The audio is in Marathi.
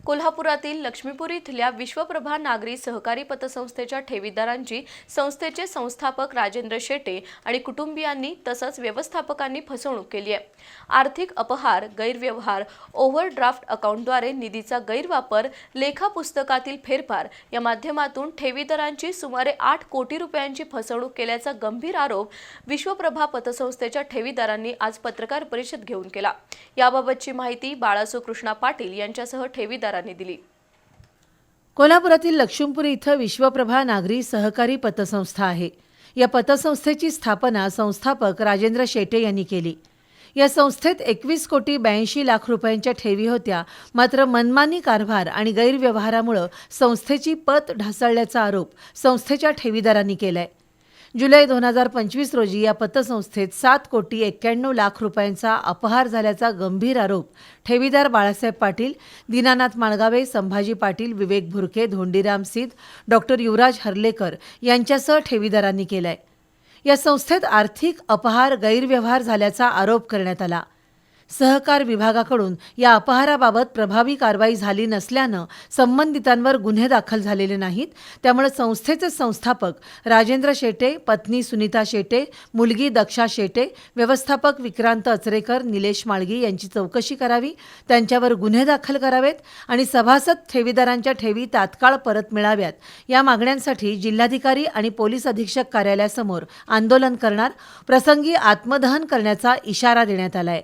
कोल्हापुरातील लक्ष्मीपुरी इथल्या विश्वप्रभा नागरी सहकारी पतसंस्थेच्या ठेवीदारांची संस्थेचे संस्थापक राजेंद्र शेटे आणि कुटुंबियांनी तसंच व्यवस्थापकांनी फसवणूक केली आहे। आर्थिक अपहार, गैरव्यवहार, ओव्हरड्राफ्ट अकाउंटद्वारे निधीचा गैरवापर, लेखा पुस्तकातील फेरफार या माध्यमातून ठेवीदारांची सुमारे 8 कोटी रुपयांची फसवणूक केल्याचा गंभीर आरोप विश्वप्रभा पतसंस्थेच्या ठेवीदारांनी आज पत्रकार परिषद घेऊन केला। याबाबतची माहिती बाळासो कृष्णा पाटील यांच्यासह ठेवीदारांनी दिली। कोल्हापुरातील लक्ष्मीपुरी इथं विश्वप्रभा नागरी सहकारी पतसंस्था आहे। या पतसंस्थेची स्थापना संस्थापक राजेंद्र शेटे यांनी केली। या संस्थेत 21 कोटी 82 लाख रुपयांच्या ठेवी होत्या, मात्र मनमानी कारभार आणि गैरव्यवहारामुळे संस्थेची पत ढासळल्याचा आरोप संस्थेच्या ठेवीदारांनी केलाय। जुलै 2025 रोजी या पतसंस्थेत 7 कोटी 91 लाख रुपयांचा अपहार झाल्याचा गंभीर आरोप ठेवीदार बाळासाहेब पाटील, दीनानाथ माळगावे, संभाजी पाटील, विवेक भुरके, धोंडीराम सिद्ध, डॉक्टर युवराज हर्लेकर यांच्यासह ठेवीदारांनी केलाय। या संस्थेत आर्थिक अपहार, गैरव्यवहार झाल्याचा आरोप करण्यात आला। सहकार विभागाकडून या अपहाराबाबत प्रभावी कारवाई झाली नसल्यानं संबंधितांवर गुन्हे दाखल झालेले नाहीत। त्यामुळे संस्थेचे संस्थापक राजेंद्र शेटे, पत्नी सुनीता शेटे, मुलगी दक्षा शेटे, व्यवस्थापक विक्रांत अचरेकर, निलेश माळगी यांची चौकशी करावी, त्यांच्यावर गुन्हे दाखल करावेत आणि सभासद ठेवीदारांच्या ठेवी तात्काळ परत मिळाव्यात या मागण्यांसाठी जिल्हाधिकारी आणि पोलीस अधीक्षक कार्यालयासमोर आंदोलन करणार, प्रसंगी आत्मदहन करण्याचा इशारा देण्यात आलाय।